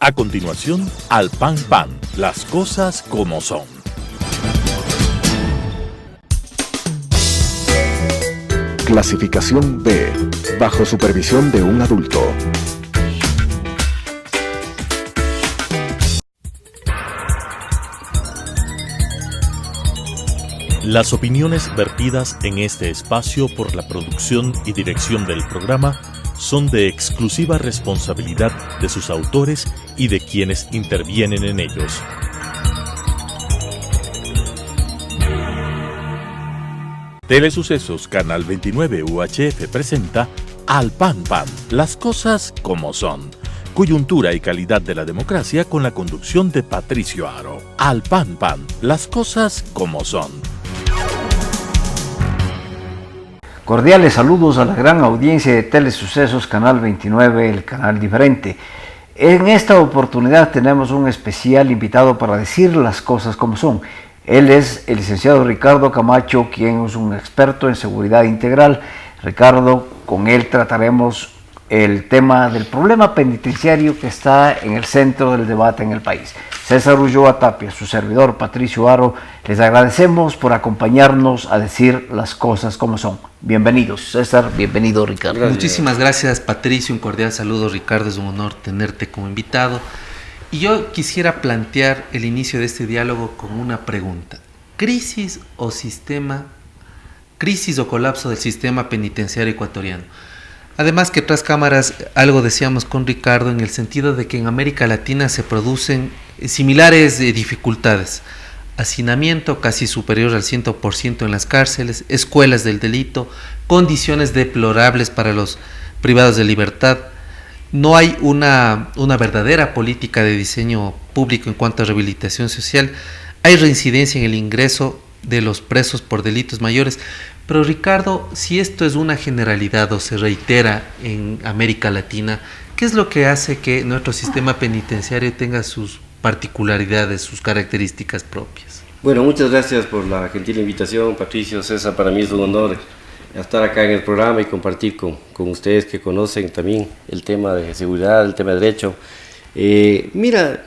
A continuación, Al Pan Pan, las cosas como son. Clasificación B, bajo supervisión de un adulto. Las opiniones vertidas en este espacio por la producción y dirección del programa son de exclusiva responsabilidad de sus autores y de quienes intervienen en ellos. Telesucesos Canal 29 UHF presenta Al Pan Pan, las cosas como son. Coyuntura y calidad de la democracia con la conducción de Patricio Aro. Al Pan Pan, las cosas como son. Cordiales saludos a la gran audiencia de Telesucesos Canal 29, el canal diferente. En esta oportunidad tenemos un especial invitado para decir las cosas como son. Él es el licenciado Ricardo Camacho, quien es un experto en seguridad integral. Ricardo, con él trataremos el tema del problema penitenciario que está en el centro del debate en el país. César Ulloa Tapia, su servidor Patricio Aro, les agradecemos por acompañarnos a decir las cosas como son. Bienvenidos, César, bienvenido, Ricardo. Gracias. Muchísimas gracias, Patricio, un cordial saludo, Ricardo, es un honor tenerte como invitado. Y yo quisiera plantear el inicio de este diálogo con una pregunta. ¿Crisis o colapso del sistema penitenciario ecuatoriano? Además que tras cámaras algo decíamos con Ricardo en el sentido de que en América Latina se producen similares dificultades. Hacinamiento casi superior al 100% en las cárceles, escuelas del delito, condiciones deplorables para los privados de libertad. No hay una verdadera política de diseño público en cuanto a rehabilitación social. Hay reincidencia en el ingreso de los presos por delitos mayores. Pero Ricardo, si esto es una generalidad o se reitera en América Latina, ¿qué es lo que hace que nuestro sistema penitenciario tenga sus particularidades, sus características propias? Bueno, muchas gracias por la gentil invitación, Patricio, César. Para mí es un honor estar acá en el programa y compartir con ustedes que conocen también el tema de seguridad, el tema de derecho. Mira,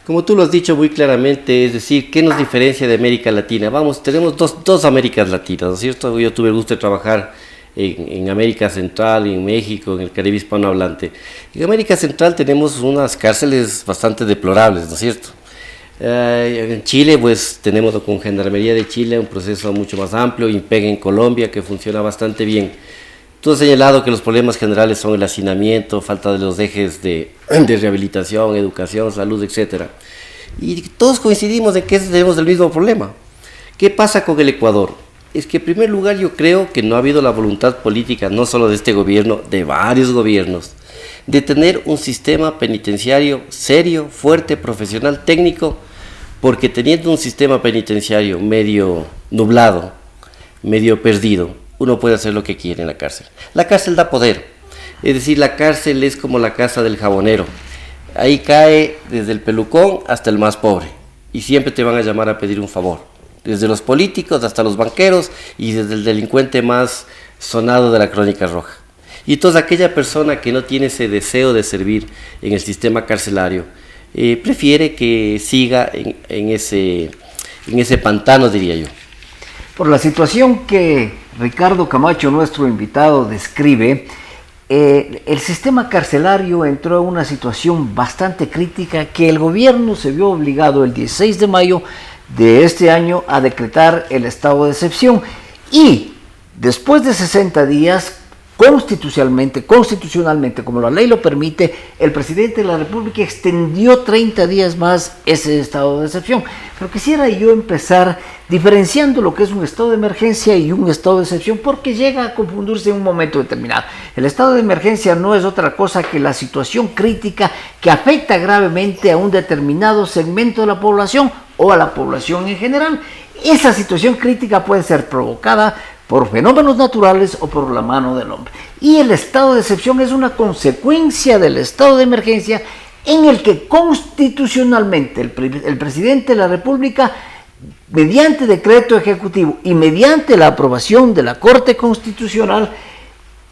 como tú lo has dicho muy claramente, es decir, ¿qué nos diferencia de América Latina? Vamos, tenemos dos Américas Latinas, ¿no es cierto? Yo tuve el gusto de trabajar en América Central, en México, en el Caribe hispanohablante. En América Central tenemos unas cárceles bastante deplorables, ¿no es cierto? En Chile, pues tenemos con Gendarmería de Chile un proceso mucho más amplio, INPEG en Colombia, que funciona bastante bien. Tú has señalado que los problemas generales son el hacinamiento, falta de los ejes de rehabilitación, educación, salud, etc. Y todos coincidimos en que tenemos el mismo problema. ¿Qué pasa con el Ecuador? Es que en primer lugar yo creo que no ha habido la voluntad política, no solo de este gobierno, de varios gobiernos, de tener un sistema penitenciario serio, fuerte, profesional, técnico, porque teniendo un sistema penitenciario medio nublado, medio perdido, uno puede hacer lo que quiere en la cárcel. La cárcel da poder, es decir, la cárcel es como la casa del jabonero. Ahí cae desde el pelucón hasta el más pobre y siempre te van a llamar a pedir un favor, desde los políticos hasta los banqueros y desde el delincuente más sonado de la crónica roja. Y entonces aquella persona que no tiene ese deseo de servir en el sistema carcelario prefiere que siga en ese pantano, diría yo. Por la situación que Ricardo Camacho, nuestro invitado, describe, el sistema carcelario entró en una situación bastante crítica que el gobierno se vio obligado el 16 de mayo de este año a decretar el estado de excepción y después de 60 días, constitucionalmente, como la ley lo permite, el presidente de la República extendió 30 días más ese estado de excepción. Pero quisiera yo empezar diferenciando lo que es un estado de emergencia y un estado de excepción, porque llega a confundirse en un momento determinado. El estado de emergencia no es otra cosa que la situación crítica que afecta gravemente a un determinado segmento de la población o a la población en general. Esa situación crítica puede ser provocada por fenómenos naturales o por la mano del hombre. Y el estado de excepción es una consecuencia del estado de emergencia en el que constitucionalmente el presidente de la República, mediante decreto ejecutivo y mediante la aprobación de la Corte Constitucional,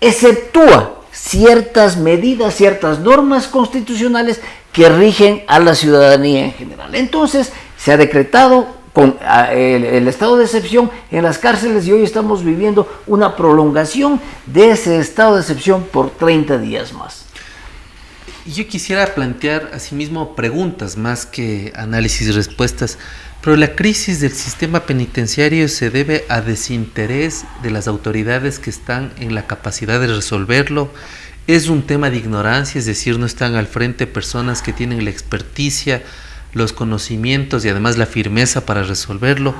exceptúa ciertas medidas, ciertas normas constitucionales que rigen a la ciudadanía en general. Entonces se ha decretado con el estado de excepción en las cárceles y hoy estamos viviendo una prolongación de ese estado de excepción por 30 días más. Yo quisiera plantear asimismo preguntas más que análisis y respuestas, pero la crisis del sistema penitenciario se debe a desinterés de las autoridades que están en la capacidad de resolverlo. Es un tema de ignorancia, es decir, no están al frente personas que tienen la experticia, los conocimientos y además la firmeza para resolverlo.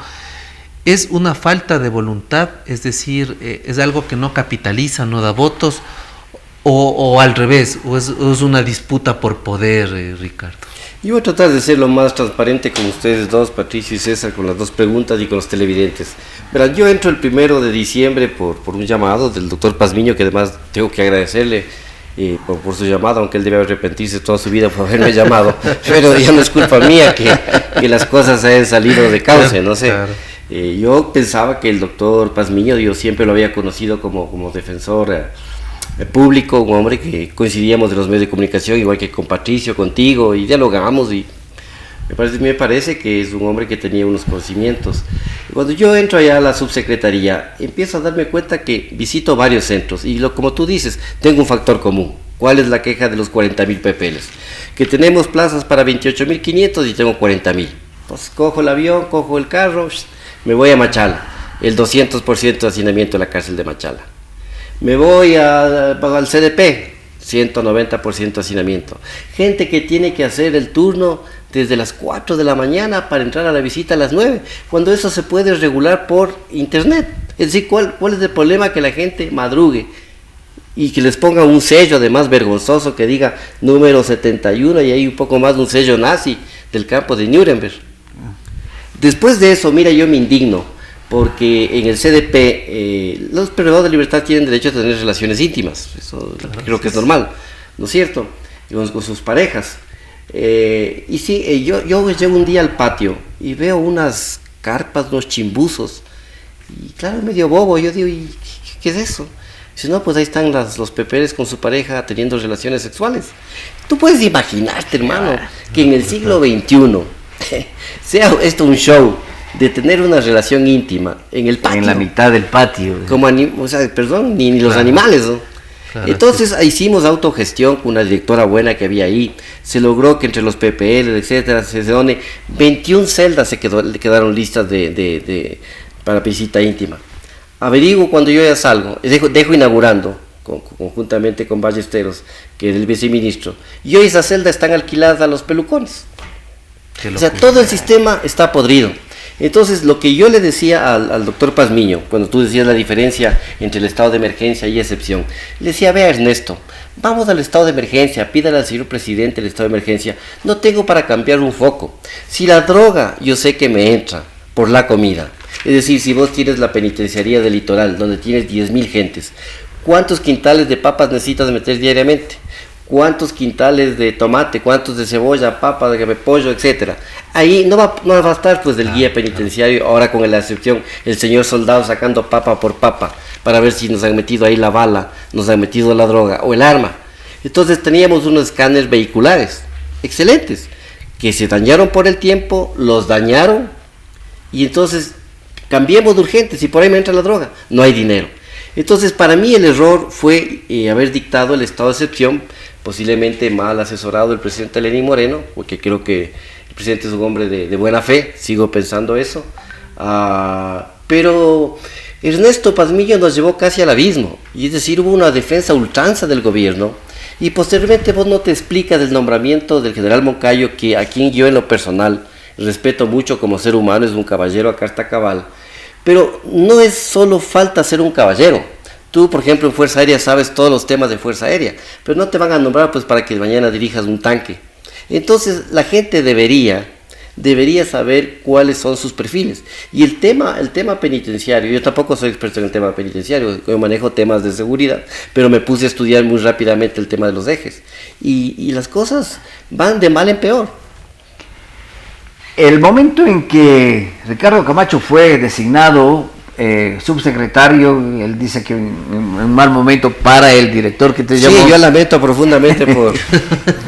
Es una falta de voluntad, es decir, es algo que no capitaliza, no da votos, o al revés, o es una disputa por poder, Ricardo. Yo voy a tratar de ser lo más transparente con ustedes dos, Patricio y César, con las dos preguntas y con los televidentes. Verán, yo entro el 1 de diciembre por un llamado del doctor Pazmiño, que además tengo que agradecerle por su llamado, aunque él debe arrepentirse toda su vida por haberme llamado, pero ya no es culpa mía que las cosas hayan salido de cauce, no sé. Claro. Yo pensaba que el doctor Pazmiño, yo siempre lo había conocido como defensor público, un hombre que coincidíamos de los medios de comunicación, igual que con Patricio, contigo, y dialogamos, y me parece que es un hombre que tenía unos conocimientos. Cuando yo entro allá a la subsecretaría, empiezo a darme cuenta que visito varios centros, y como tú dices, tengo un factor común. ¿Cuál es la queja de los 40.000 PPLs? Que tenemos plazas para 28.500 y tengo 40.000. Pues cojo el avión, cojo el carro, me voy a Machala, el 200% de hacinamiento de la cárcel de Machala. Me voy al CDP, 190% hacinamiento. Gente que tiene que hacer el turno desde las 4 de la mañana para entrar a la visita a las 9, cuando eso se puede regular por internet. Es decir, ¿cuál es el problema? Que la gente madrugue y que les ponga un sello además vergonzoso que diga número 71 y hay un poco más de un sello nazi del campo de Nuremberg. Después de eso, mira, yo me indigno, porque en el CDP los privados de libertad tienen derecho a tener relaciones íntimas, eso claro, creo que es normal, ¿no es cierto? Con sus parejas. Y sí, yo llego un día al patio y veo unas carpas, unos chimbuzos, y claro, medio bobo, yo digo, ¿y qué es eso? Dice, no, pues ahí están los peperes con su pareja teniendo relaciones sexuales. Tú puedes imaginarte, hermano, que en el siglo XXI sea esto un show de tener una relación íntima en el patio. En la mitad del patio. Como ni los animales, ¿no? Claro, entonces sí. Hicimos autogestión con una directora buena que había ahí. Se logró que entre los PPL, etcétera, se done 21 celdas quedaron listas para visita íntima. Averiguo cuando yo ya salgo, dejo inaugurando conjuntamente con Ballesteros, que es el viceministro, y hoy esas celdas están alquiladas a los pelucones. O sea, todo el sistema está podrido. Entonces, lo que yo le decía al doctor Pazmiño, cuando tú decías la diferencia entre el estado de emergencia y excepción, le decía, vea Ernesto, vamos al estado de emergencia, pídale al señor presidente el estado de emergencia, no tengo para cambiar un foco. Si la droga yo sé que me entra por la comida, es decir, si vos tienes la penitenciaría del litoral, donde tienes 10.000 gentes, ¿cuántos quintales de papas necesitas meter diariamente? ¿Cuántos quintales de tomate, cuántos de cebolla, papa, de pollo, etcétera? Ahí no va a estar pues del guía penitenciario, ahora con la excepción, el señor soldado sacando papa por papa, para ver si nos han metido ahí la bala, nos han metido la droga o el arma. Entonces teníamos unos escáneres vehiculares, excelentes, que se dañaron por el tiempo, los dañaron, y entonces cambiemos de urgente, si por ahí me entra la droga, no hay dinero. Entonces para mí el error fue haber dictado el estado de excepción, posiblemente mal asesorado el presidente Lenín Moreno, porque creo que el presidente es un hombre de buena fe, sigo pensando eso, pero Ernesto Pazmiño nos llevó casi al abismo, y es decir, hubo una defensa a ultranza del gobierno, y posteriormente vos no te explicas del nombramiento del general Moncayo, que a quien yo en lo personal respeto mucho como ser humano, es un caballero a carta cabal, pero no es solo falta ser un caballero. Tú, por ejemplo, en Fuerza Aérea sabes todos los temas de Fuerza Aérea, pero no te van a nombrar pues para que mañana dirijas un tanque. Entonces, la gente debería saber cuáles son sus perfiles. Y el tema penitenciario, yo tampoco soy experto en el tema penitenciario, yo manejo temas de seguridad, pero me puse a estudiar muy rápidamente el tema de los ejes. Y las cosas van de mal en peor. El momento en que Ricardo Camacho fue designado subsecretario, él dice que en un mal momento para el director que te llamó. Sí, yo lamento profundamente por...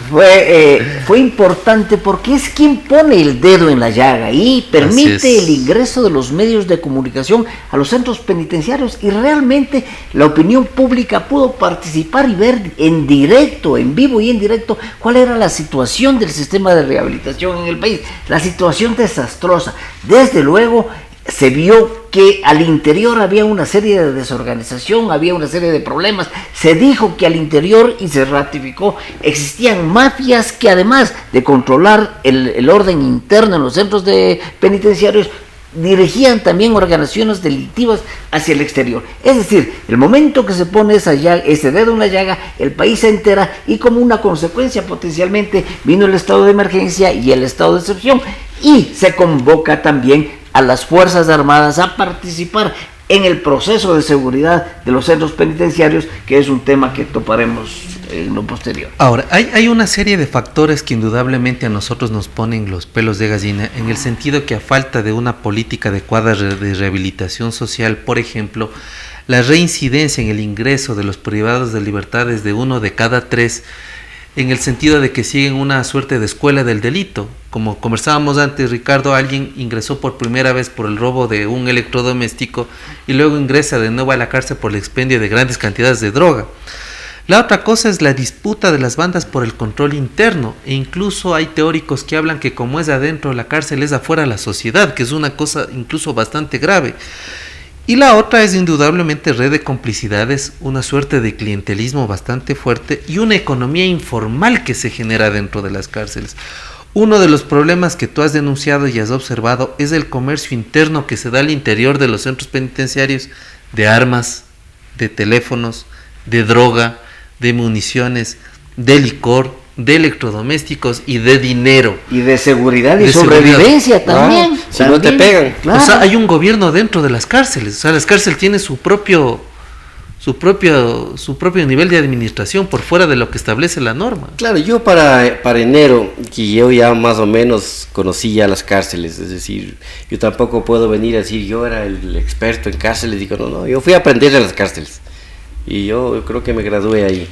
Fue importante porque es quien pone el dedo en la llaga y permite el ingreso de los medios de comunicación a los centros penitenciarios, y realmente la opinión pública pudo participar y ver en directo, en vivo y en directo, cuál era la situación del sistema de rehabilitación en el país, la situación desastrosa. Desde luego se vio que al interior había una serie de desorganización, había una serie de problemas. Se dijo que al interior, y se ratificó, existían mafias que, además de controlar el orden interno en los centros penitenciarios, dirigían también organizaciones delictivas hacia el exterior. Es decir, el momento que se pone ese dedo en la llaga, el país se entera, y como una consecuencia potencialmente vino el estado de emergencia y el estado de excepción, y se convoca también a las Fuerzas Armadas a participar en el proceso de seguridad de los centros penitenciarios, que es un tema que toparemos en lo posterior. Ahora, hay una serie de factores que indudablemente a nosotros nos ponen los pelos de gallina, en el sentido que a falta de una política adecuada de rehabilitación social, por ejemplo, la reincidencia en el ingreso de los privados de libertades de 1 de cada 3, en el sentido de que siguen una suerte de escuela del delito. Como conversábamos antes, Ricardo, alguien ingresó por primera vez por el robo de un electrodoméstico y luego ingresa de nuevo a la cárcel por el expendio de grandes cantidades de droga. La otra cosa es la disputa de las bandas por el control interno, e incluso hay teóricos que hablan que como es adentro de la cárcel es afuera la sociedad, que es una cosa incluso bastante grave. Y la otra es indudablemente red de complicidades, una suerte de clientelismo bastante fuerte y una economía informal que se genera dentro de las cárceles. Uno de los problemas que tú has denunciado y has observado es el comercio interno que se da al interior de los centros penitenciarios de armas, de teléfonos, de droga, de municiones, de licor, de electrodomésticos y de dinero. Y de seguridad y sobrevivencia también. Si no te pegan. Claro. O sea, hay un gobierno dentro de las cárceles. O sea, las cárceles tienen su propio nivel de administración por fuera de lo que establece la norma. Claro, yo para enero, que yo ya más o menos conocía las cárceles, es decir, yo tampoco puedo venir a decir yo era el experto en cárceles, digo, no, yo fui a aprender de las cárceles y yo creo que me gradué ahí.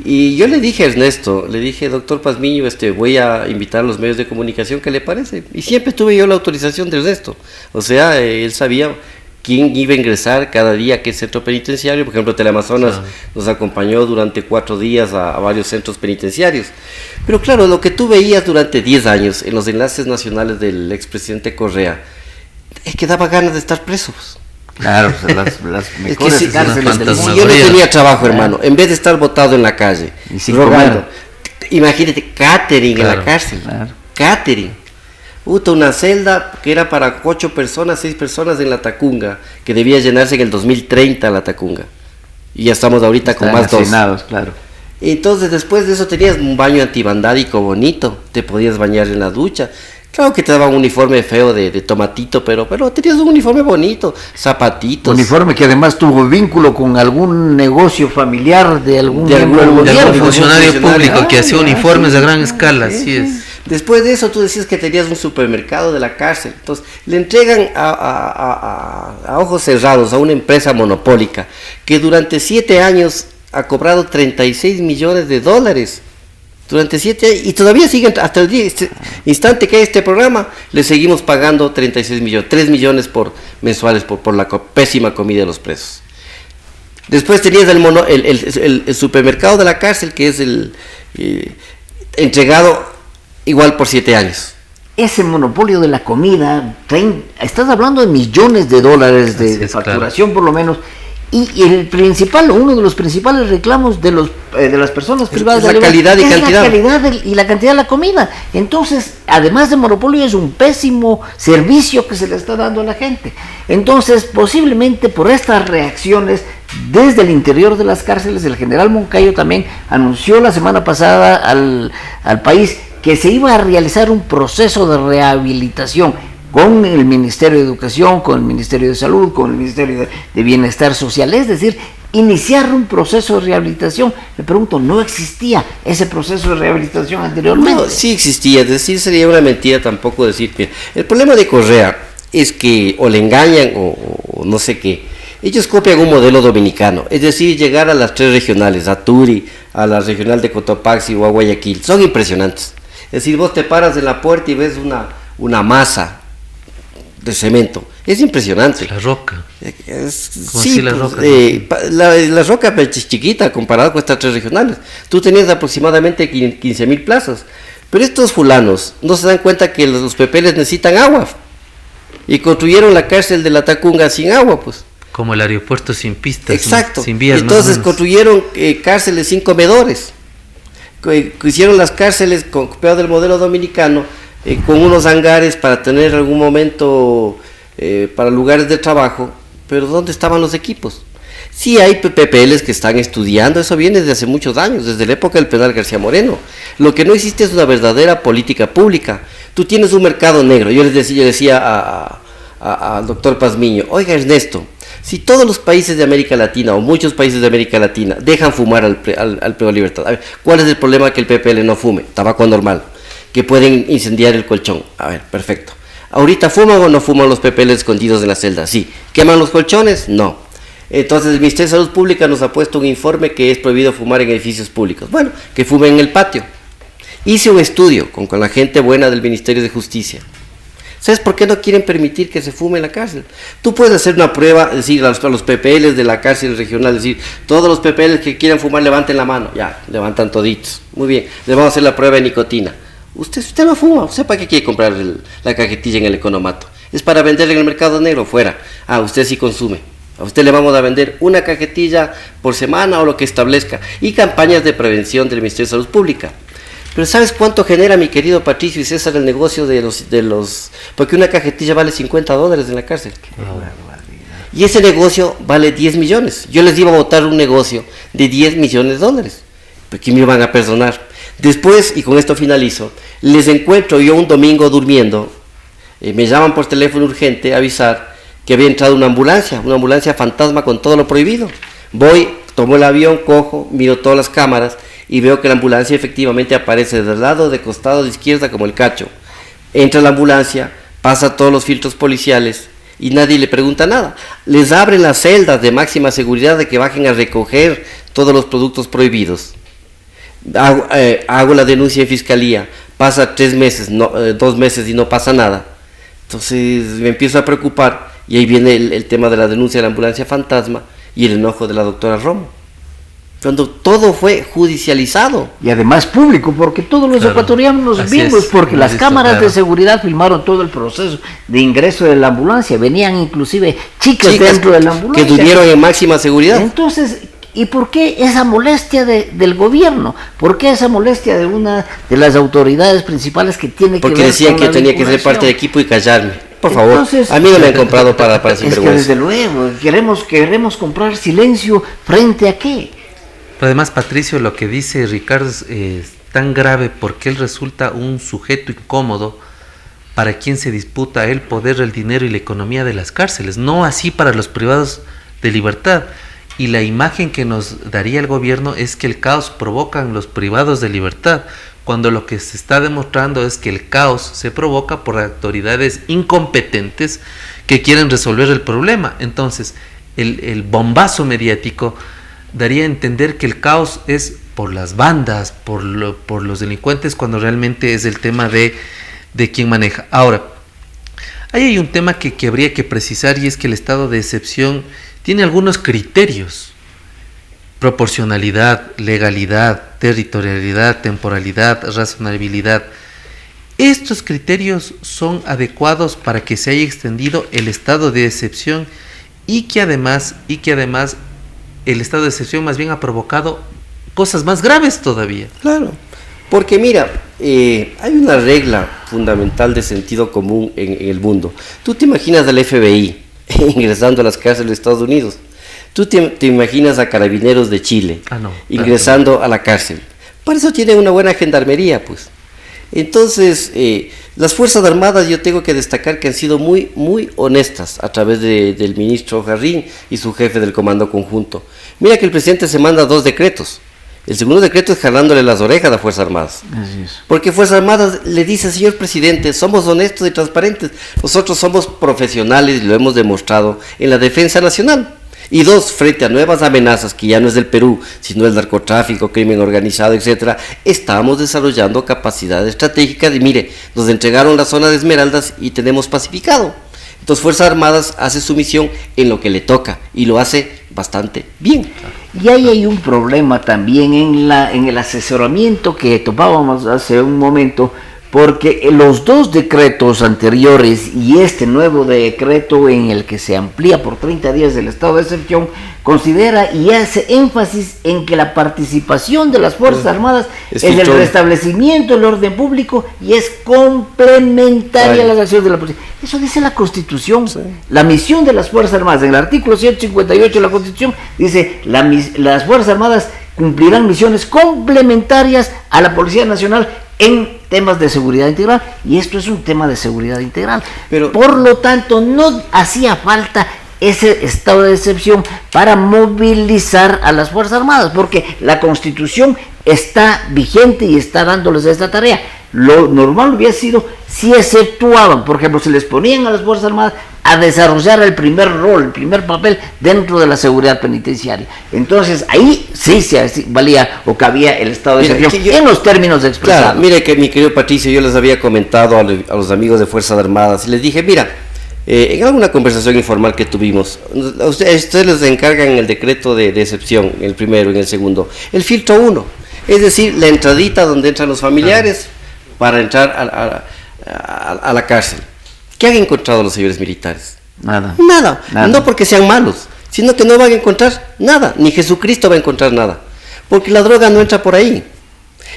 Y yo le dije a Ernesto, le dije, doctor Pazmiño, voy a invitar a los medios de comunicación, ¿qué le parece? Y siempre tuve yo la autorización de Ernesto, o sea, él sabía quién iba a ingresar cada día a qué centro penitenciario. Por ejemplo, Teleamazonas nos acompañó durante 4 días a varios centros penitenciarios. Pero claro, lo que tú veías durante 10 años en los enlaces nacionales del expresidente Correa, es que daba ganas de estar presos. Claro, las mejores cárceles del mundo. Si yo no tenía trabajo, hermano, en vez de estar botado en la calle, y sin rogando, comer. Imagínate, catering en la cárcel, catering. Una celda que era para 8 personas, 6 personas en la Tacunga, que debía llenarse en el 2030 la Tacunga. Y ya estamos ahorita con más 2. Claro. Entonces después de eso tenías un baño antibandádico bonito, te podías bañar en la ducha. Claro que te daban un uniforme feo de tomatito, pero tenías un uniforme bonito, zapatitos. Uniforme que además tuvo vínculo con algún negocio familiar de algún funcionario público que hacía uniformes a gran escala, así es. Después de eso tú decías que tenías un supermercado de la cárcel, entonces le entregan a ojos cerrados a una empresa monopólica que durante 7 años ha cobrado $36 millones. Durante 7 años, y todavía siguen, hasta el instante que hay este programa, le seguimos pagando 36 millones, 3 millones mensuales por la pésima comida de los presos. Después tenías el supermercado de la cárcel, que es entregado igual por 7 años. Ese monopolio de la comida, estás hablando de millones de dólares de facturación, claro, por lo menos. Y uno de los principales reclamos de las personas privadas es la calidad y cantidad. La calidad y la cantidad de la comida. Entonces, además de monopolio, es un pésimo servicio que se le está dando a la gente. Entonces, posiblemente por estas reacciones desde el interior de las cárceles, el general Moncayo también anunció la semana pasada al país que se iba a realizar un proceso de rehabilitación con el Ministerio de Educación, con el Ministerio de Salud, con el Ministerio de Bienestar Social, es decir, iniciar un proceso de rehabilitación. Me pregunto, ¿no existía ese proceso de rehabilitación anteriormente? No, sí existía, es decir, sería una mentira tampoco decir que el problema de Correa es que o le engañan o no sé qué. Ellos copian un modelo dominicano, es decir, llegar a las 3 regionales, a Turi, a la regional de Cotopaxi o a Guayaquil, son impresionantes. Es decir, vos te paras en la puerta y ves una masa de cemento, es impresionante. La roca. Sí, la roca. La roca es chiquita comparada con estas 3 regionales. Tú tenías aproximadamente 15.000 plazas, pero estos fulanos no se dan cuenta que los PPLs necesitan agua y construyeron la cárcel de la Tacunga sin agua, pues. Como el aeropuerto sin pistas, exacto. Sin vías. Entonces construyeron cárceles sin comedores. Hicieron las cárceles copiado del modelo dominicano, con unos hangares para tener algún momento para lugares de trabajo, pero ¿dónde estaban los equipos? Sí hay PPLs que están estudiando, eso viene desde hace muchos años, desde la época del penal García Moreno. Lo que no existe es una verdadera política pública. Tú tienes un mercado negro. Yo decía al doctor Pazmiño, oiga Ernesto, si todos los países de América Latina o muchos países de América Latina dejan fumar al Pleno Libertad, a ver, ¿cuál es el problema que el PPL no fume? Tabaco normal, que pueden incendiar el colchón. A ver, perfecto. ¿Ahorita fuman o no fuman los PPL escondidos en la celda? Sí. ¿Queman los colchones? No. Entonces el Ministerio de Salud Pública nos ha puesto un informe que es prohibido fumar en edificios públicos. Bueno, que fumen en el patio. Hice un estudio con la gente buena del Ministerio de Justicia. ¿Sabes por qué no quieren permitir que se fume en la cárcel? Tú puedes hacer una prueba, decir a los PPLs de la cárcel regional, decir, todos los PPLs que quieran fumar levanten la mano. Ya, levantan toditos. Muy bien, les vamos a hacer la prueba de nicotina. Usted no fuma, ¿usted para qué quiere comprar la cajetilla en el economato? ¿Es para venderla en el mercado negro? Fuera. Ah, usted sí consume. A usted le vamos a vender una cajetilla por semana o lo que establezca. Y campañas de prevención del Ministerio de Salud Pública. Pero ¿sabes cuánto genera, mi querido Patricio y César, el negocio de los porque una cajetilla vale $50 en la cárcel? Y ese negocio vale 10 millones. Yo les iba a botar un negocio de $10 millones. ¿Pero quién me iban a perdonar? Después, y con esto finalizo, les encuentro yo un domingo durmiendo, me llaman por teléfono urgente a avisar que había entrado una ambulancia fantasma con todo lo prohibido. Voy, tomo el avión, cojo, miro todas las cámaras, y veo que la ambulancia efectivamente aparece del lado de costado de izquierda como el cacho. Entra la ambulancia, pasa todos los filtros policiales y nadie le pregunta nada. Les abren las celdas de máxima seguridad de que bajen a recoger todos los productos prohibidos. Hago la denuncia en fiscalía, pasa 3 meses, 2 meses y no pasa nada. Entonces me empiezo a preocupar y ahí viene el tema de la denuncia de la ambulancia fantasma y el enojo de la doctora Romo. Cuando todo fue judicializado. Y además público, porque todos los ecuatorianos vimos, porque las cámaras de seguridad filmaron todo el proceso de ingreso de la ambulancia, venían inclusive chicas dentro de la ambulancia. Que durmieron en máxima seguridad. Entonces, ¿y por qué esa molestia del gobierno? ¿Por qué esa molestia de una de las autoridades principales que tiene que ver con la Porque decían que yo tenía que ser parte del equipo y callarme. Por favor, entonces, a mí no me han comprado para sinvergüenza. Es que desde luego, queremos comprar silencio frente a qué. Pero además, Patricio, lo que dice Ricardo es tan grave porque él resulta un sujeto incómodo para quien se disputa el poder, el dinero y la economía de las cárceles, no así para los privados de libertad. Y la imagen que nos daría el gobierno es que el caos provocan los privados de libertad, cuando lo que se está demostrando es que el caos se provoca por autoridades incompetentes que quieren resolver el problema. Entonces, el bombazo mediático daría a entender que el caos es por las bandas, por los delincuentes, cuando realmente es el tema de quién maneja. Ahora, ahí hay un tema que habría que precisar, y es que el estado de excepción tiene algunos criterios: proporcionalidad, legalidad, territorialidad, temporalidad, razonabilidad. Estos criterios son adecuados para que se haya extendido el estado de excepción y que además el estado de excepción más bien ha provocado cosas más graves todavía. Claro, porque mira, hay una regla fundamental de sentido común en el mundo. Tú te imaginas al FBI ingresando a las cárceles de Estados Unidos. Tú te imaginas a carabineros de Chile ingresando a la cárcel. Para eso tienen una buena gendarmería, pues. Entonces, las Fuerzas Armadas, yo tengo que destacar que han sido muy, muy honestas a través del ministro Jarrín y su jefe del Comando Conjunto. Mira que el presidente se manda 2 decretos El segundo decreto es jalándole las orejas a las Fuerzas Armadas. Así es. Porque Fuerzas Armadas le dice, señor presidente, somos honestos y transparentes. Nosotros somos profesionales y lo hemos demostrado en la defensa nacional. Y dos, frente a nuevas amenazas, que ya no es del Perú, sino el narcotráfico, crimen organizado, etcétera, estamos desarrollando capacidad estratégica de, mire, nos entregaron la zona de Esmeraldas y tenemos pacificado. Entonces Fuerzas Armadas hace su misión en lo que le toca y lo hace bastante bien. Y ahí hay un problema también en el asesoramiento que topábamos hace un momento, porque los dos decretos anteriores y este nuevo decreto en el que se amplía por 30 días el estado de excepción, considera y hace énfasis en que la participación de las Fuerzas Armadas en el restablecimiento del orden público y es complementaria a las acciones de la policía. Eso dice la Constitución. Sí. La misión de las Fuerzas Armadas, en el artículo 158 de la Constitución, dice las Fuerzas Armadas cumplirán misiones complementarias a la Policía Nacional en temas de seguridad integral, y esto es un tema de seguridad integral. Pero, por lo tanto, no hacía falta ese estado de excepción para movilizar a las Fuerzas Armadas, porque la Constitución está vigente y está dándoles esta tarea. Lo normal hubiera sido si exceptuaban, por ejemplo, si les ponían a las Fuerzas Armadas a desarrollar el primer rol, el primer papel dentro de la seguridad penitenciaria. Entonces ahí sí se valía o cabía el estado de excepción en los términos expresados. Claro, mire que mi querido Patricio, yo les había comentado a los amigos de Fuerzas Armadas y les dije, mira, en alguna conversación informal que tuvimos, ustedes les encargan el decreto de excepción, el primero y el segundo, el filtro 1, es decir, la entradita donde entran los familiares para entrar a la cárcel. ¿Qué han encontrado los señores militares? Nada. No porque sean malos, sino que no van a encontrar nada, ni Jesucristo va a encontrar nada, porque la droga no entra por ahí.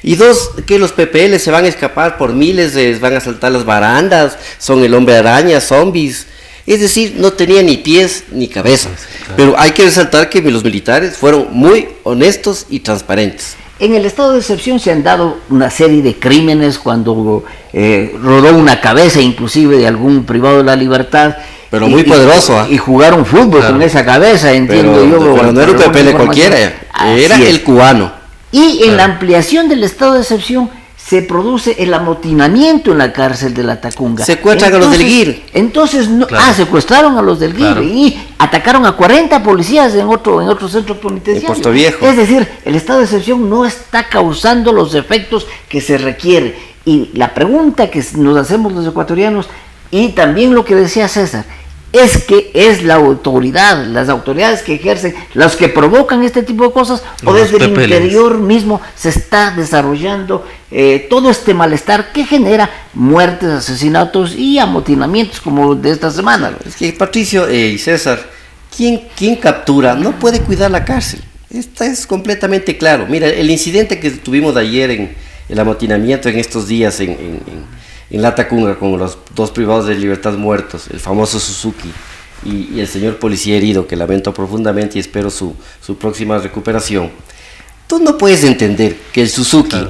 Y dos, que los PPL se van a escapar por miles, van a saltar las barandas, son el hombre araña, zombies. Es decir, no tenía ni pies ni cabeza. Pero hay que resaltar que los militares fueron muy honestos y transparentes. En el estado de excepción se han dado una serie de crímenes cuando rodó una cabeza inclusive de algún privado de la libertad. Pero muy poderoso. Y jugaron fútbol con esa cabeza, entiendo yo. Pero no era un PPL cualquiera, era el cubano. Y en la ampliación del estado de excepción se produce el amotinamiento en la cárcel de la Tacunga. Secuestran a los del GIR. Entonces, secuestraron a los del GIR y atacaron a 40 policías en otro centro penitenciario. En Puerto Viejo. Es decir, el estado de excepción no está causando los efectos que se requiere. Y la pregunta que nos hacemos los ecuatorianos, y también lo que decía César, es que es la autoridad, las autoridades que ejercen, los que provocan este tipo de cosas, o desde el interior mismo se está desarrollando todo este malestar que genera muertes, asesinatos y amotinamientos como de esta semana. Es que Patricio y César, ¿quién captura? No puede cuidar la cárcel. Esto es completamente claro. Mira, el incidente que tuvimos ayer en el amotinamiento en estos días en La Tacunga, con los dos privados de libertad muertos, el famoso Suzuki y el señor policía herido, que lamento profundamente y espero su próxima recuperación. Tú no puedes entender que el Suzuki,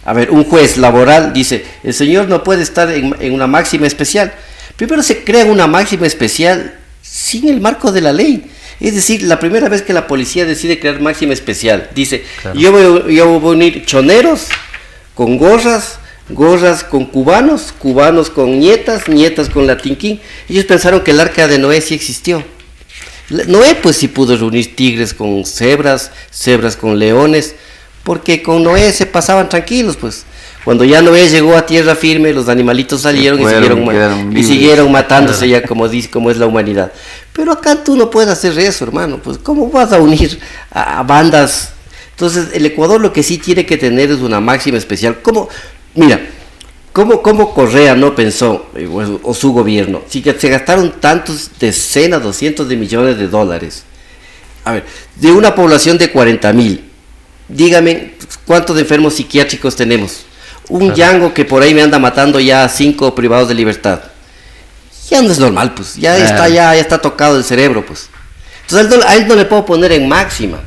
a ver, un juez laboral dice, el señor no puede estar en una máxima especial. Primero se crea una máxima especial sin el marco de la ley. Es decir, la primera vez que la policía decide crear máxima especial, dice, yo voy a unir choneros con gorras con cubanos con nietas con latinquín. Ellos pensaron que el arca de Noé sí existió. Noé pues sí pudo reunir tigres con cebras con leones, porque con Noé se pasaban tranquilos, pues. Cuando ya Noé llegó a tierra firme, los animalitos salieron y siguieron matándose ya como es la humanidad. Pero acá tú no puedes hacer eso, hermano, pues ¿cómo vas a unir a bandas? Entonces el Ecuador lo que sí tiene que tener es una máxima especial. Mira, ¿cómo Correa no pensó, o su gobierno, si se gastaron tantos decenas, 200 de millones de dólares? A ver, de una población de 40,000, dígame, ¿cuántos enfermos psiquiátricos tenemos? Un yango que por ahí me anda matando ya a 5 privados de libertad. Ya no es normal, pues, ya está tocado el cerebro, pues. Entonces a él no le puedo poner en máxima,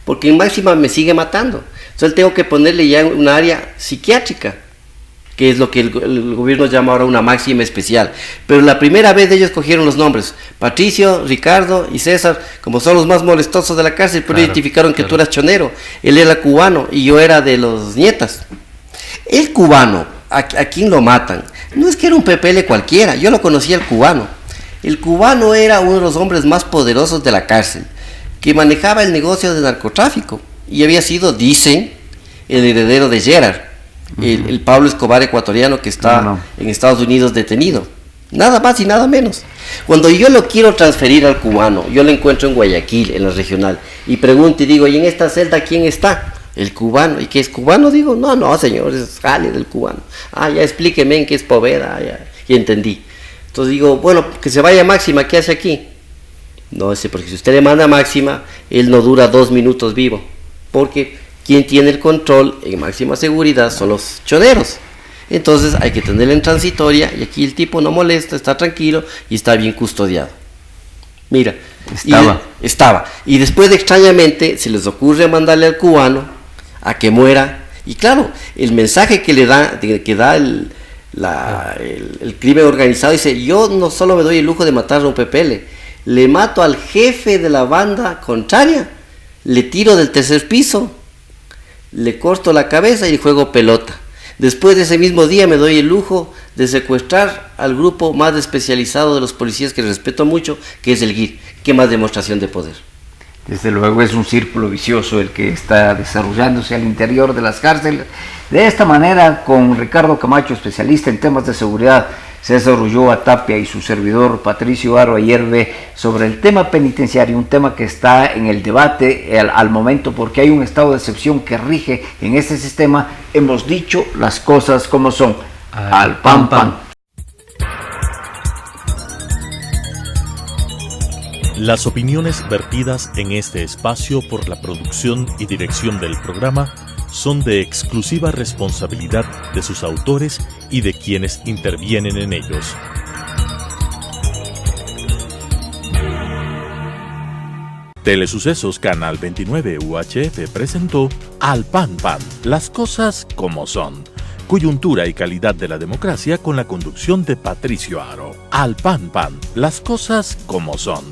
porque en máxima me sigue matando. Entonces tengo que ponerle ya en un área psiquiátrica. que es lo que el gobierno llama ahora una máxima especial. Pero la primera vez ellos cogieron los nombres, Patricio, Ricardo y César, como son los más molestosos de la cárcel, pero claro, identificaron que tú eras chonero, él era cubano y yo era de los Nietas. El cubano, ¿a quién lo matan? No es que era un PPL cualquiera, yo lo conocía el cubano. El cubano era uno de los hombres más poderosos de la cárcel, que manejaba el negocio de narcotráfico y había sido, dicen, el heredero de Gerard. El Pablo Escobar ecuatoriano que está en Estados Unidos detenido. Nada más y nada menos. Cuando yo lo quiero transferir al cubano, yo lo encuentro en Guayaquil, en la regional, y pregunto y digo, ¿y en esta celda quién está? El cubano. ¿Y qué es cubano? Digo, no señor, es jale del cubano. Ya explíqueme en qué es Poveda. Ya entendí. Entonces digo, bueno, que se vaya Máxima, ¿qué hace aquí? No, porque si usted le manda a Máxima, él no dura 2 minutos vivo, porque quien tiene el control en máxima seguridad son los choneros. Entonces hay que tenerlo en transitoria y aquí el tipo no molesta, está tranquilo y está bien custodiado. Mira, estaba. Y después extrañamente se les ocurre mandarle al cubano a que muera. Y claro, el mensaje que le da, que da el crimen organizado, dice, yo no solo me doy el lujo de matar a un PPL, le mato al jefe de la banda contraria, le tiro del 3er piso, le corto la cabeza y juego pelota. Después de ese mismo día me doy el lujo de secuestrar al grupo más especializado de los policías que respeto mucho, que es el GIR. ¿Qué más demostración de poder? Desde luego es un círculo vicioso el que está desarrollándose al interior de las cárceles. De esta manera, con Ricardo Camacho, especialista en temas de seguridad, César Ulloa Tapia y su servidor Patricio Aro Ayerbe, sobre el tema penitenciario, un tema que está en el debate al momento porque hay un estado de excepción que rige en este sistema. Hemos dicho las cosas como son. Al pan pan. Las opiniones vertidas en este espacio por la producción y dirección del programa son de exclusiva responsabilidad de sus autores y de quienes intervienen en ellos. Telesucesos Canal 29 UHF presentó Al Pan Pan, las cosas como son. Coyuntura y calidad de la democracia con la conducción de Patricio Aro. Al Pan Pan, las cosas como son.